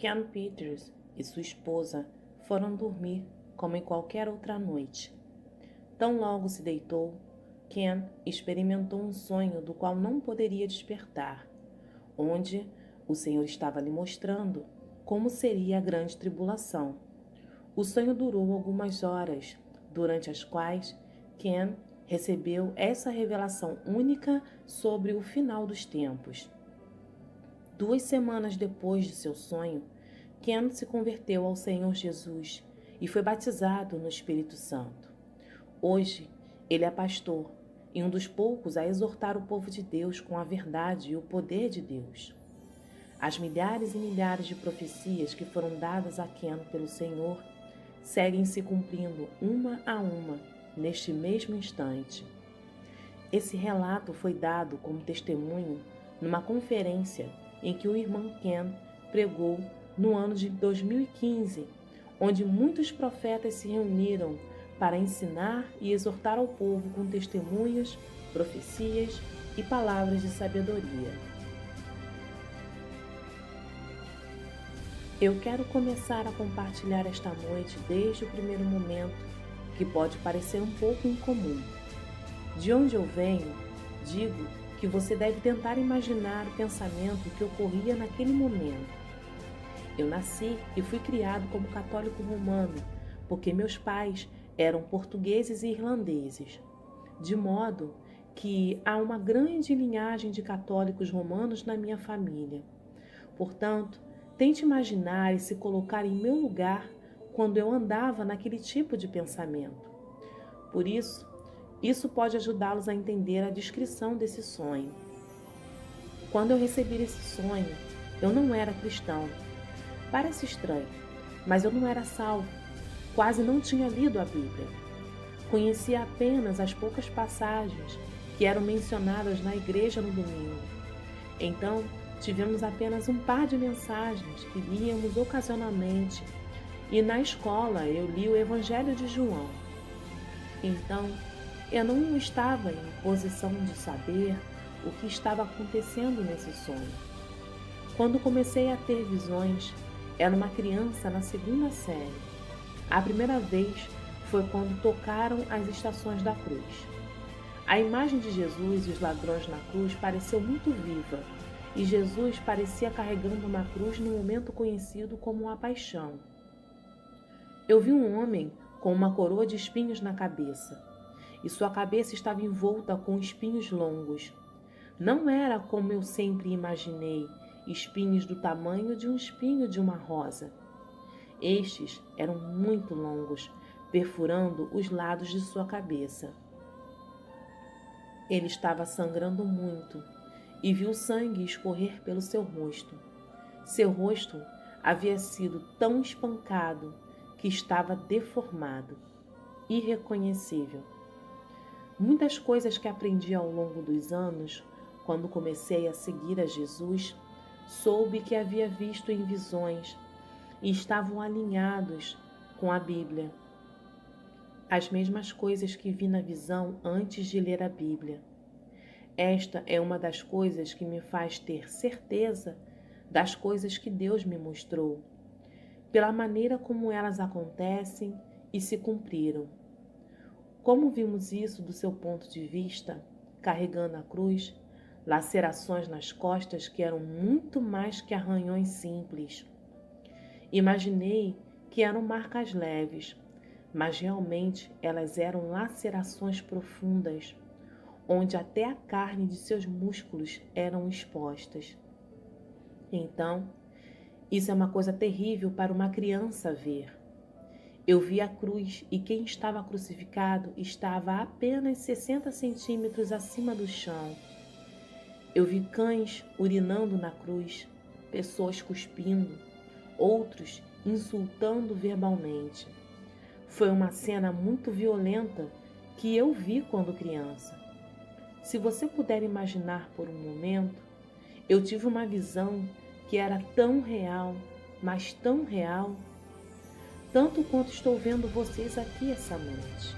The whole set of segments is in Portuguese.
Ken Peters e sua esposa foram dormir como em qualquer outra noite. Tão logo se deitou, Ken experimentou um sonho do qual não poderia despertar, onde o Senhor estava lhe mostrando como seria a grande tribulação. O sonho durou algumas horas, durante as quais Ken recebeu essa revelação única sobre o final dos tempos. 2 semanas depois de seu sonho, Ken se converteu ao Senhor Jesus e foi batizado no Espírito Santo. Hoje, ele é pastor e um dos poucos a exortar o povo de Deus com a verdade e o poder de Deus. As milhares e milhares de profecias que foram dadas a Ken pelo Senhor seguem se cumprindo uma a uma neste mesmo instante. Esse relato foi dado como testemunho numa conferência em que o irmão Ken pregou no ano de 2015, onde muitos profetas se reuniram para ensinar e exortar ao povo com testemunhos, profecias e palavras de sabedoria. Eu quero começar a compartilhar esta noite desde o primeiro momento, que pode parecer um pouco incomum. De onde eu venho, digo que você deve tentar imaginar o pensamento que ocorria naquele momento. Eu nasci e fui criado como católico romano, porque meus pais eram portugueses e irlandeses, de modo que há uma grande linhagem de católicos romanos na minha família. Portanto, tente imaginar e se colocar em meu lugar quando eu andava naquele tipo de pensamento. Por isso pode ajudá-los a entender a descrição desse sonho. Quando eu recebi esse sonho, eu não era cristão. Parece estranho, mas eu não era salvo. Quase não tinha lido a Bíblia. Conhecia apenas as poucas passagens que eram mencionadas na igreja no domingo. Então, tivemos apenas um par de mensagens que líamos ocasionalmente, e na escola eu li o Evangelho de João. Então, eu não estava em posição de saber o que estava acontecendo nesse sonho. Quando comecei a ter visões, era uma criança na 2ª série. A primeira vez foi quando tocaram as estações da cruz. A imagem de Jesus e os ladrões na cruz pareceu muito viva, e Jesus parecia carregando uma cruz no momento conhecido como a paixão. Eu vi um homem com uma coroa de espinhos na cabeça, e sua cabeça estava envolta com espinhos longos. Não era como eu sempre imaginei, espinhos do tamanho de um espinho de uma rosa. Estes eram muito longos, perfurando os lados de sua cabeça. Ele estava sangrando muito e viu sangue escorrer pelo seu rosto. Seu rosto havia sido tão espancado que estava deformado, irreconhecível. Muitas coisas que aprendi ao longo dos anos, quando comecei a seguir a Jesus, soube que havia visto em visões e estavam alinhados com a Bíblia. As mesmas coisas que vi na visão antes de ler a Bíblia. Esta é uma das coisas que me faz ter certeza das coisas que Deus me mostrou, pela maneira como elas acontecem e se cumpriram. Como vimos isso do seu ponto de vista, carregando a cruz, lacerações nas costas que eram muito mais que arranhões simples. Imaginei que eram marcas leves, mas realmente elas eram lacerações profundas, onde até a carne de seus músculos eram expostas. Então, isso é uma coisa terrível para uma criança ver. Eu vi a cruz e quem estava crucificado estava a apenas 60 centímetros acima do chão. Eu vi cães urinando na cruz, pessoas cuspindo, outros insultando verbalmente. Foi uma cena muito violenta que eu vi quando criança. Se você puder imaginar por um momento, eu tive uma visão que era tão real, mas tão real, tanto quanto estou vendo vocês aqui essa noite.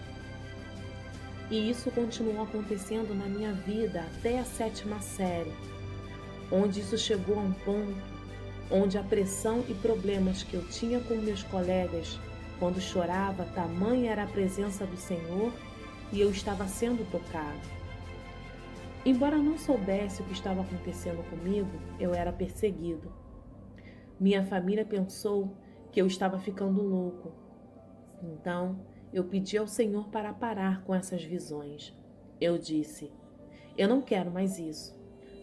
E isso continuou acontecendo na minha vida até a 7ª série, onde isso chegou a um ponto onde a pressão e problemas que eu tinha com meus colegas quando chorava, tamanha era a presença do Senhor e eu estava sendo tocado. Embora não soubesse o que estava acontecendo comigo, eu era perseguido. Minha família pensou que eu estava ficando louco. Então, eu pedi ao Senhor para parar com essas visões. Eu disse: eu não quero mais isso.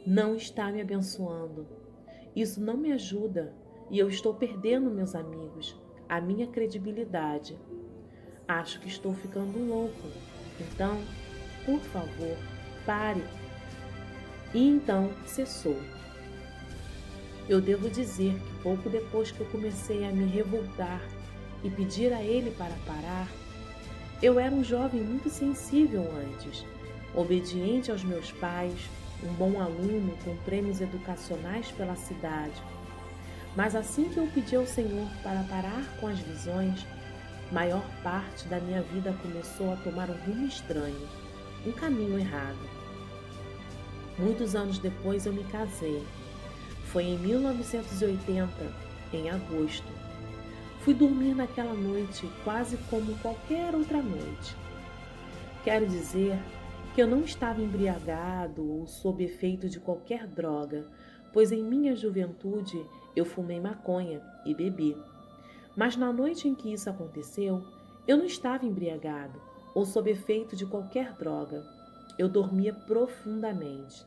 Não está me abençoando. Isso não me ajuda e eu estou perdendo meus amigos, a minha credibilidade. Acho que estou ficando louco. Então, por favor, pare. E então cessou. Eu devo dizer que pouco depois que eu comecei a me revoltar e pedir a ele para parar, eu era um jovem muito sensível antes, obediente aos meus pais, um bom aluno com prêmios educacionais pela cidade. Mas assim que eu pedi ao Senhor para parar com as visões, maior parte da minha vida começou a tomar um rumo estranho, um caminho errado. Muitos anos depois eu me casei. Foi em 1980, em agosto. Fui dormir naquela noite quase como qualquer outra noite. Quero dizer que eu não estava embriagado ou sob efeito de qualquer droga, pois em minha juventude eu fumei maconha e bebi. Mas na noite em que isso aconteceu, eu não estava embriagado ou sob efeito de qualquer droga. Eu dormia profundamente.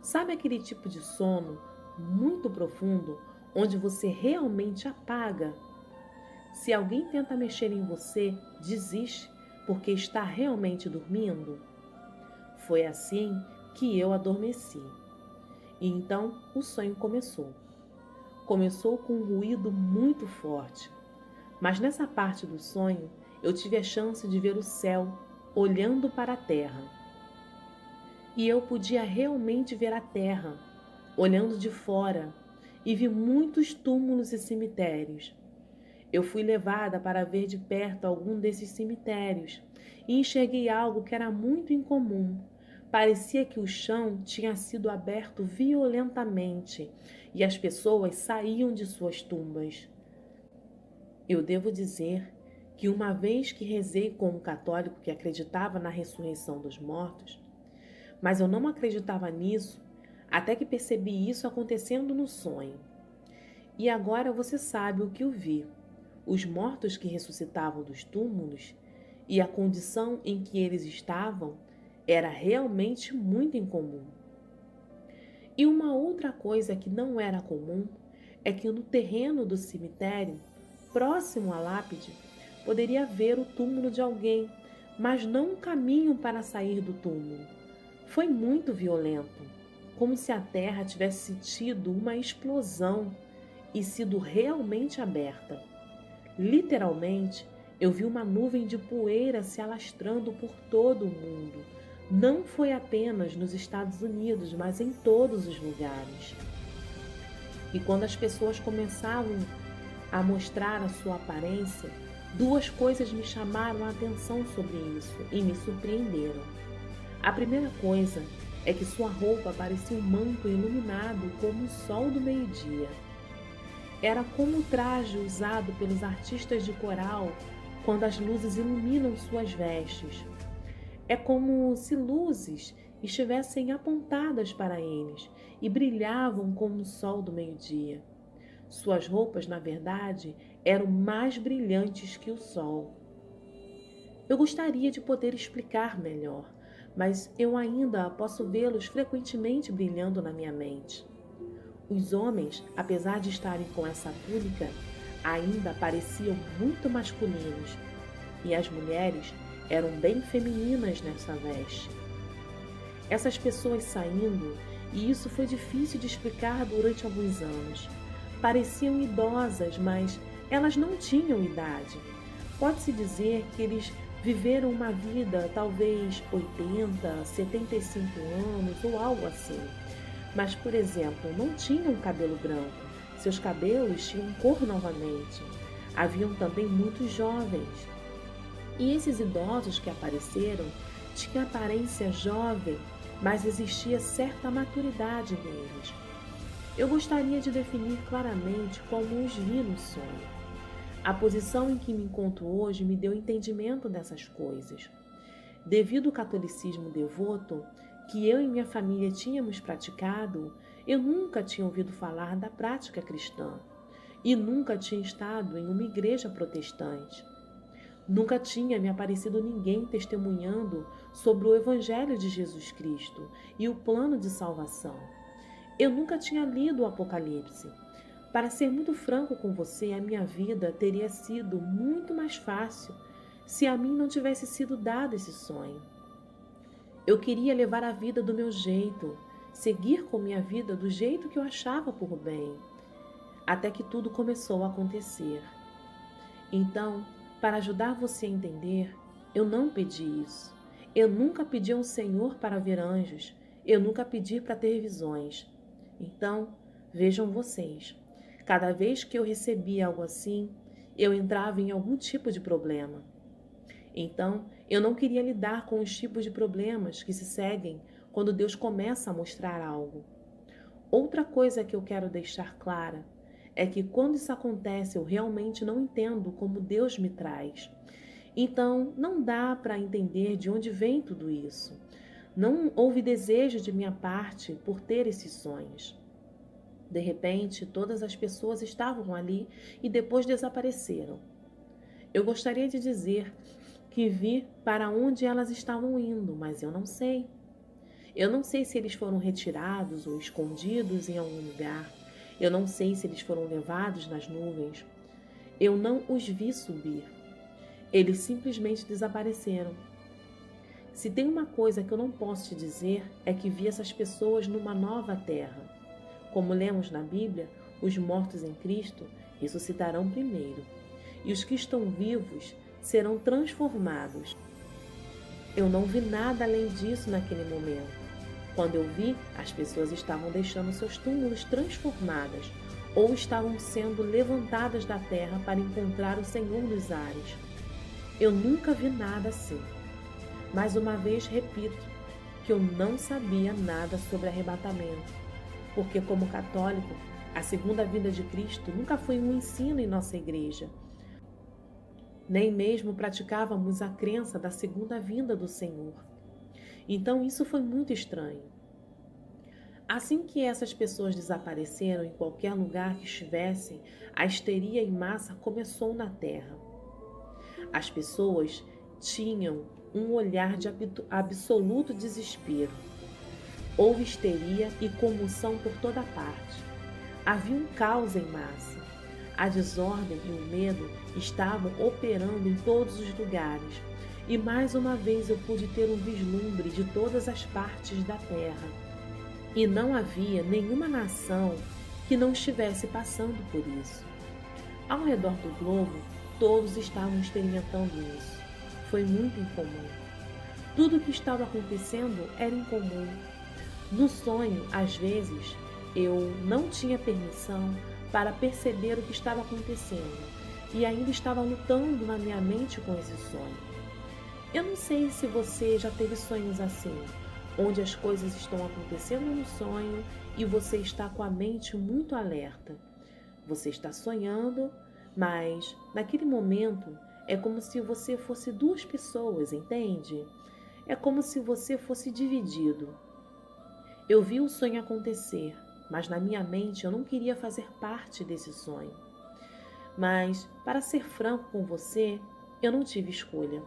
Sabe aquele tipo de sono muito profundo, onde você realmente apaga? Se alguém tenta mexer em você, desiste, porque está realmente dormindo? Foi assim que eu adormeci. E então o sonho começou. Começou com um ruído muito forte. Mas nessa parte do sonho, eu tive a chance de ver o céu olhando para a terra. E eu podia realmente ver a terra, olhando de fora, e vi muitos túmulos e cemitérios. Eu fui levada para ver de perto algum desses cemitérios e enxerguei algo que era muito incomum. Parecia que o chão tinha sido aberto violentamente e as pessoas saíam de suas tumbas. Eu devo dizer que uma vez que rezei com um católico que acreditava na ressurreição dos mortos, mas eu não acreditava nisso até que percebi isso acontecendo no sonho. E agora você sabe o que eu vi. Os mortos que ressuscitavam dos túmulos e a condição em que eles estavam era realmente muito incomum. E uma outra coisa que não era comum é que no terreno do cemitério, próximo à lápide, poderia ver o túmulo de alguém, mas não um caminho para sair do túmulo. Foi muito violento, como se a terra tivesse tido uma explosão e sido realmente aberta. Literalmente, eu vi uma nuvem de poeira se alastrando por todo o mundo. Não foi apenas nos Estados Unidos, mas em todos os lugares. E quando as pessoas começavam a mostrar a sua aparência, duas coisas me chamaram a atenção sobre isso e me surpreenderam. A primeira coisa é que sua roupa parecia um manto iluminado como o sol do meio-dia. Era como o traje usado pelos artistas de coral quando as luzes iluminam suas vestes. É como se luzes estivessem apontadas para eles e brilhavam como o sol do meio-dia. Suas roupas, na verdade, eram mais brilhantes que o sol. Eu gostaria de poder explicar melhor, mas eu ainda posso vê-los frequentemente brilhando na minha mente. Os homens, apesar de estarem com essa túnica, ainda pareciam muito masculinos, e as mulheres eram bem femininas nessa veste. Essas pessoas saindo, e isso foi difícil de explicar durante alguns anos, pareciam idosas, mas elas não tinham idade. Pode-se dizer que eles viveram uma vida talvez 80, 75 anos ou algo assim. Mas, por exemplo, não tinham cabelo branco. Seus cabelos tinham cor novamente. Haviam também muitos jovens. E esses idosos que apareceram tinham aparência jovem, mas existia certa maturidade neles. Eu gostaria de definir claramente como os vi no sonho. A posição em que me encontro hoje me deu entendimento dessas coisas. Devido ao catolicismo devoto que eu e minha família tínhamos praticado, eu nunca tinha ouvido falar da prática cristã e nunca tinha estado em uma igreja protestante. Nunca tinha me aparecido ninguém testemunhando sobre o Evangelho de Jesus Cristo e o plano de salvação. Eu nunca tinha lido o Apocalipse. Para ser muito franco com você, a minha vida teria sido muito mais fácil se a mim não tivesse sido dado esse sonho. Eu queria levar a vida do meu jeito, seguir com minha vida do jeito que eu achava por bem, até que tudo começou a acontecer. Então, para ajudar você a entender, eu não pedi isso. Eu nunca pedi ao Senhor para ver anjos. Eu nunca pedi para ter visões. Então, vejam vocês. Cada vez que eu recebia algo assim, eu entrava em algum tipo de problema. Então, eu não queria lidar com os tipos de problemas que se seguem quando Deus começa a mostrar algo. Outra coisa que eu quero deixar clara é que quando isso acontece, eu realmente não entendo como Deus me traz. Então, não dá para entender de onde vem tudo isso. Não houve desejo de minha parte por ter esses sonhos. De repente, todas as pessoas estavam ali e depois desapareceram. Eu gostaria de dizer que vi para onde elas estavam indo, mas eu não sei. Eu não sei se eles foram retirados ou escondidos em algum lugar. Eu não sei se eles foram levados nas nuvens. Eu não os vi subir. Eles simplesmente desapareceram. Se tem uma coisa que eu não posso te dizer, é que vi essas pessoas numa nova terra. Como lemos na Bíblia, os mortos em Cristo ressuscitarão primeiro, e os que estão vivos serão transformados. Eu não vi nada além disso naquele momento. Quando eu vi, as pessoas estavam deixando seus túmulos transformadas ou estavam sendo levantadas da terra para encontrar o Senhor dos ares. Eu nunca vi nada assim. Mais uma vez repito que eu não sabia nada sobre arrebatamento, porque como católico, a segunda vinda de Cristo nunca foi um ensino em nossa igreja. Nem mesmo praticávamos a crença da segunda vinda do Senhor. Então isso foi muito estranho. Assim que essas pessoas desapareceram em qualquer lugar que estivessem, a histeria em massa começou na terra. As pessoas tinham um olhar de absoluto desespero. Houve histeria e comoção por toda parte. Havia um caos em massa. A desordem e o medo estavam operando em todos os lugares. E mais uma vez eu pude ter um vislumbre de todas as partes da terra. E não havia nenhuma nação que não estivesse passando por isso. Ao redor do globo, todos estavam experimentando isso. Foi muito incomum. Tudo o que estava acontecendo era incomum. No sonho, às vezes, eu não tinha permissão para perceber o que estava acontecendo e ainda estava lutando na minha mente com esse sonho. Eu não sei se você já teve sonhos assim, onde as coisas estão acontecendo no sonho e você está com a mente muito alerta. Você está sonhando, mas naquele momento é como se você fosse duas pessoas, entende? É como se você fosse dividido. Eu vi o sonho acontecer, mas na minha mente eu não queria fazer parte desse sonho. Mas, para ser franco com você, eu não tive escolha.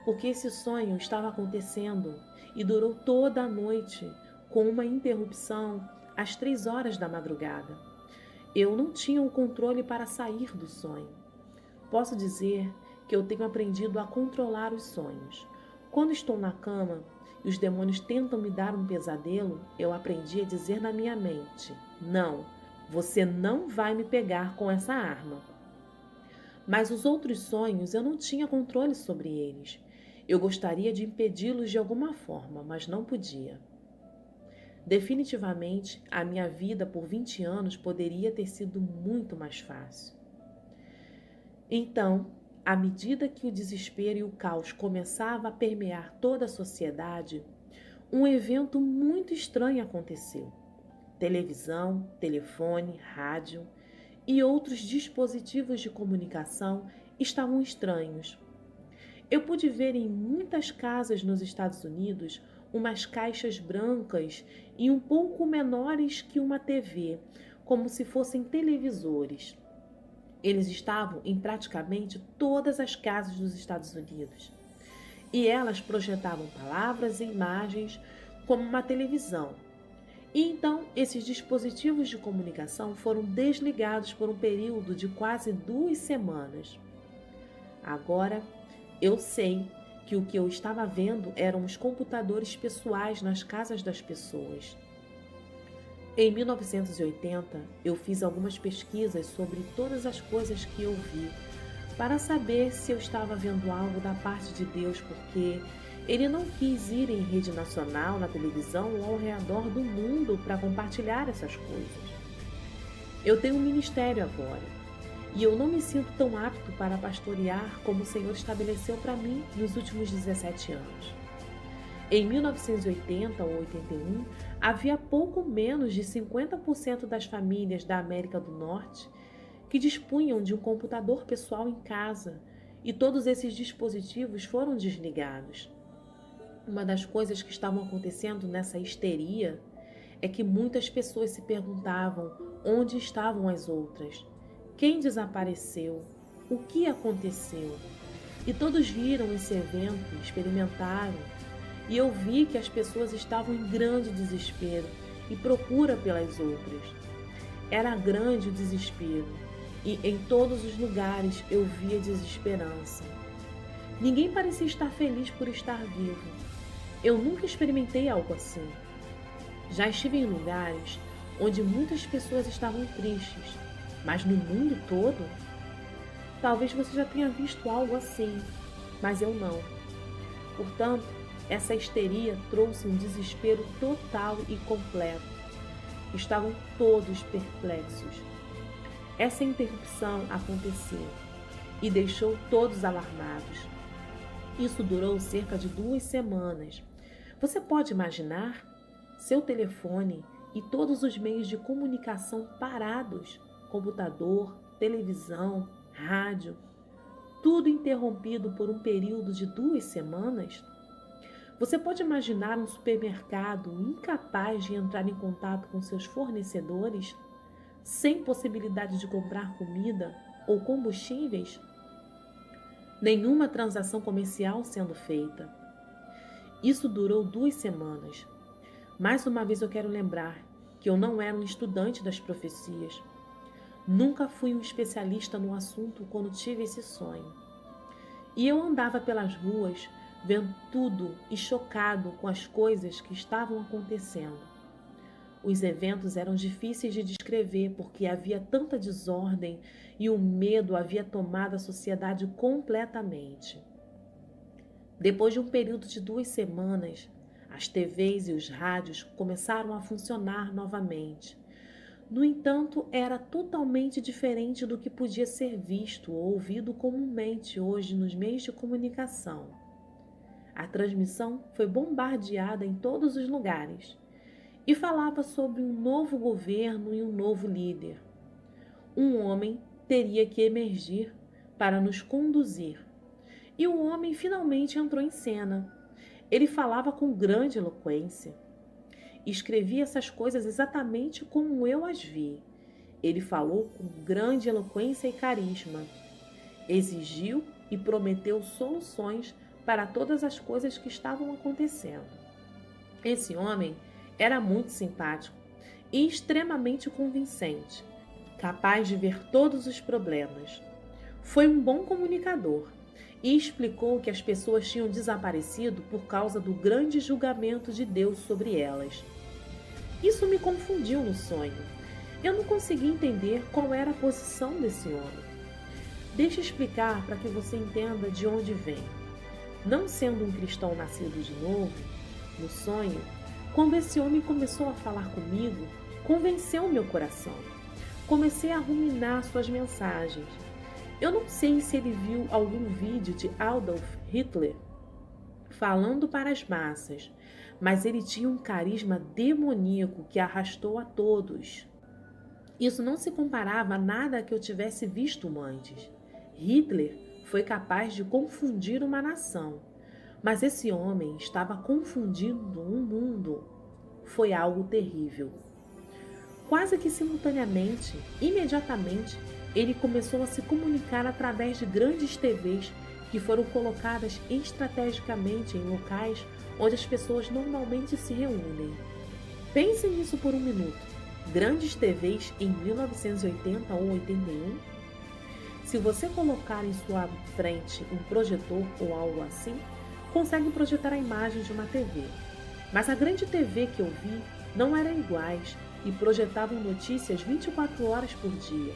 Porque esse sonho estava acontecendo e durou toda a noite, com uma interrupção às 3 horas da madrugada. Eu não tinha o controle para sair do sonho. Posso dizer que eu tenho aprendido a controlar os sonhos. Quando estou na cama e os demônios tentam me dar um pesadelo, eu aprendi a dizer na minha mente: não, você não vai me pegar com essa arma. Mas os outros sonhos eu não tinha controle sobre eles. Eu gostaria de impedi-los de alguma forma, mas não podia. Definitivamente, a minha vida por 20 anos poderia ter sido muito mais fácil. Então, à medida que o desespero e o caos começavam a permear toda a sociedade, um evento muito estranho aconteceu. televisão, telefone, rádio e outros dispositivos de comunicação estavam estranhos. Eu pude ver em muitas casas nos Estados Unidos umas caixas brancas e um pouco menores que uma TV, como se fossem televisores. Eles estavam em praticamente todas as casas dos Estados Unidos. E elas projetavam palavras e imagens como uma televisão. E então, esses dispositivos de comunicação foram desligados por um período de quase 2 semanas. Agora, eu sei que o que eu estava vendo eram os computadores pessoais nas casas das pessoas. Em 1980, eu fiz algumas pesquisas sobre todas as coisas que eu vi, para saber se eu estava vendo algo da parte de Deus, porque Ele não quis ir em rede nacional, na televisão ou ao redor do mundo para compartilhar essas coisas. Eu tenho um ministério agora, e eu não me sinto tão apto para pastorear como o Senhor estabeleceu para mim nos últimos 17 anos. Em 1980 ou 81, havia pouco menos de 50% das famílias da América do Norte que dispunham de um computador pessoal em casa, e todos esses dispositivos foram desligados. Uma das coisas que estavam acontecendo nessa histeria é que muitas pessoas se perguntavam onde estavam as outras, quem desapareceu, o que aconteceu. E todos viram esse evento, experimentaram, e eu vi que as pessoas estavam em grande desespero e procura pelas outras. Era grande o desespero, e em todos os lugares eu via desesperança. Ninguém parecia estar feliz por estar vivo. Eu nunca experimentei algo assim. Já estive em lugares onde muitas pessoas estavam tristes, mas no mundo todo? Talvez você já tenha visto algo assim, mas eu não. Portanto, essa histeria trouxe um desespero total e completo. Estavam todos perplexos. Essa interrupção aconteceu e deixou todos alarmados. Isso durou cerca de 2 semanas. Você pode imaginar? Seu telefone e todos os meios de comunicação parados, computador, televisão, rádio, tudo interrompido por um período de 2 semanas? Você pode imaginar um supermercado incapaz de entrar em contato com seus fornecedores, sem possibilidade de comprar comida ou combustíveis? Nenhuma transação comercial sendo feita. Isso durou 2 semanas. Mais uma vez eu quero lembrar que eu não era um estudante das profecias. Nunca fui um especialista no assunto quando tive esse sonho. E eu andava pelas ruas, vendo tudo e chocado com as coisas que estavam acontecendo. Os eventos eram difíceis de descrever porque havia tanta desordem e o medo havia tomado a sociedade completamente. Depois de um período de 2 semanas, as TVs e os rádios começaram a funcionar novamente. No entanto, era totalmente diferente do que podia ser visto ou ouvido comumente hoje nos meios de comunicação. A transmissão foi bombardeada em todos os lugares e falava sobre um novo governo e um novo líder. Um homem teria que emergir para nos conduzir. E o homem finalmente entrou em cena. Ele falava com grande eloquência. Escrevia essas coisas exatamente como eu as vi. Ele falou com grande eloquência e carisma. Exigiu e prometeu soluções para todas as coisas que estavam acontecendo. Esse homem era muito simpático e extremamente convincente, capaz de ver todos os problemas. Foi um bom comunicador e explicou que as pessoas tinham desaparecido por causa do grande julgamento de Deus sobre elas. Isso me confundiu no sonho. Eu não consegui entender qual era a posição desse homem. Deixa eu explicar para que você entenda de onde vem. Não sendo um cristão nascido de novo, no sonho, quando esse homem começou a falar comigo, convenceu meu coração. Comecei a ruminar suas mensagens. Eu não sei se ele viu algum vídeo de Adolf Hitler falando para as massas, mas ele tinha um carisma demoníaco que arrastou a todos. Isso não se comparava a nada que eu tivesse visto antes. Hitler foi capaz de confundir uma nação, mas esse homem estava confundindo um mundo. Foi algo terrível. Quase que simultaneamente, imediatamente, ele começou a se comunicar através de grandes TVs que foram colocadas estrategicamente em locais onde as pessoas normalmente se reúnem. Pense nisso por um minuto. Grandes TVs em 1980 ou 81? Se você colocar em sua frente um projetor ou algo assim, consegue projetar a imagem de uma TV. Mas a grande TV que eu vi não eram iguais e projetavam notícias 24 horas por dia.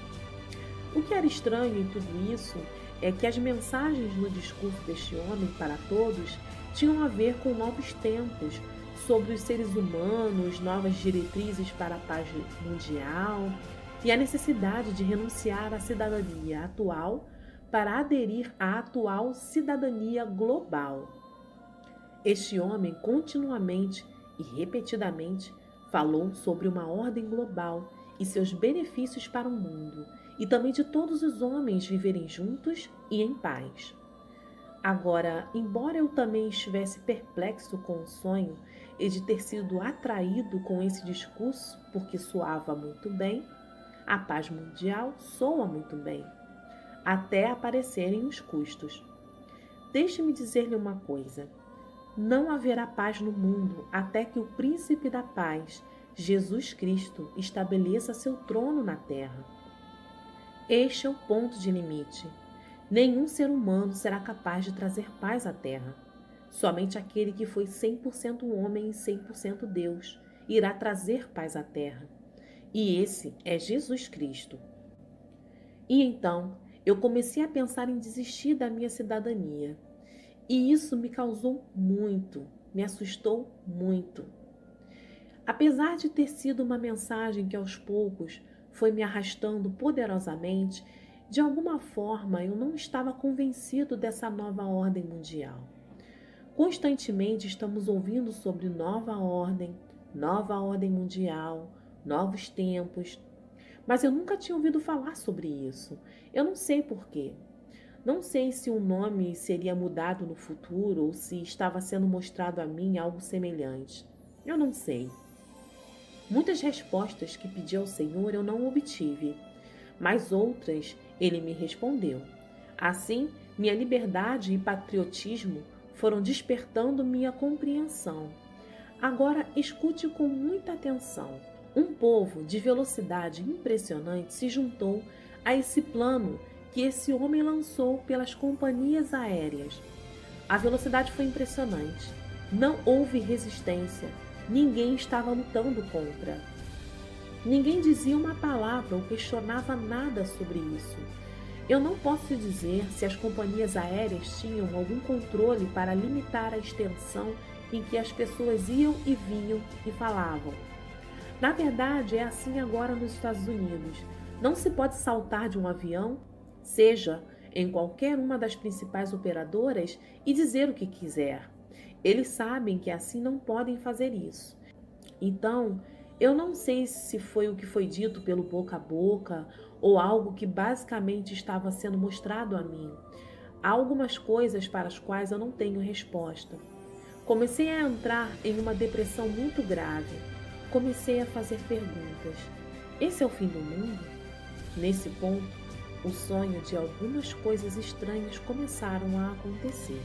O que era estranho em tudo isso é que as mensagens no discurso deste homem para todos tinham a ver com novos tempos, sobre os seres humanos, novas diretrizes para a paz mundial e a necessidade de renunciar à cidadania atual para aderir à atual cidadania global. Este homem continuamente e repetidamente falou sobre uma ordem global e seus benefícios para o mundo, e também de todos os homens viverem juntos e em paz. Agora, embora eu também estivesse perplexo com o sonho e de ter sido atraído com esse discurso porque soava muito bem, a paz mundial soa muito bem, até aparecerem os custos. Deixe-me dizer-lhe uma coisa: não haverá paz no mundo até que o Príncipe da Paz, Jesus Cristo, estabeleça seu trono na terra. Este é o ponto de limite. Nenhum ser humano será capaz de trazer paz à terra. Somente aquele que foi 100% homem e 100% Deus irá trazer paz à terra. E esse é Jesus Cristo. E então, eu comecei a pensar em desistir da minha cidadania. E isso me causou muito, me assustou muito. Apesar de ter sido uma mensagem que aos poucos foi me arrastando poderosamente, de alguma forma eu não estava convencido dessa nova ordem mundial. Constantemente estamos ouvindo sobre nova ordem mundial, novos tempos, mas eu nunca tinha ouvido falar sobre isso. Eu não sei porquê. Não sei se o nome seria mudado no futuro ou se estava sendo mostrado a mim algo semelhante. Eu não sei. Muitas respostas que pedi ao Senhor eu não obtive, mas outras ele me respondeu. Assim, minha liberdade e patriotismo foram despertando minha compreensão. Agora escute com muita atenção. Um povo de velocidade impressionante se juntou a esse plano que esse homem lançou pelas companhias aéreas. A velocidade foi impressionante. Não houve resistência. Ninguém estava lutando contra. Ninguém dizia uma palavra ou questionava nada sobre isso. Eu não posso dizer se as companhias aéreas tinham algum controle para limitar a extensão em que as pessoas iam e vinham e falavam. Na verdade, é assim agora nos Estados Unidos. Não se pode saltar de um avião, seja em qualquer uma das principais operadoras, e dizer o que quiser. Eles sabem que assim não podem fazer isso. Então, eu não sei se foi o que foi dito pelo boca a boca ou algo que basicamente estava sendo mostrado a mim. Há algumas coisas para as quais eu não tenho resposta. Comecei a entrar em uma depressão muito grave. Comecei a fazer perguntas. Esse é o fim do mundo? Nesse ponto, o sonho de algumas coisas estranhas começaram a acontecer.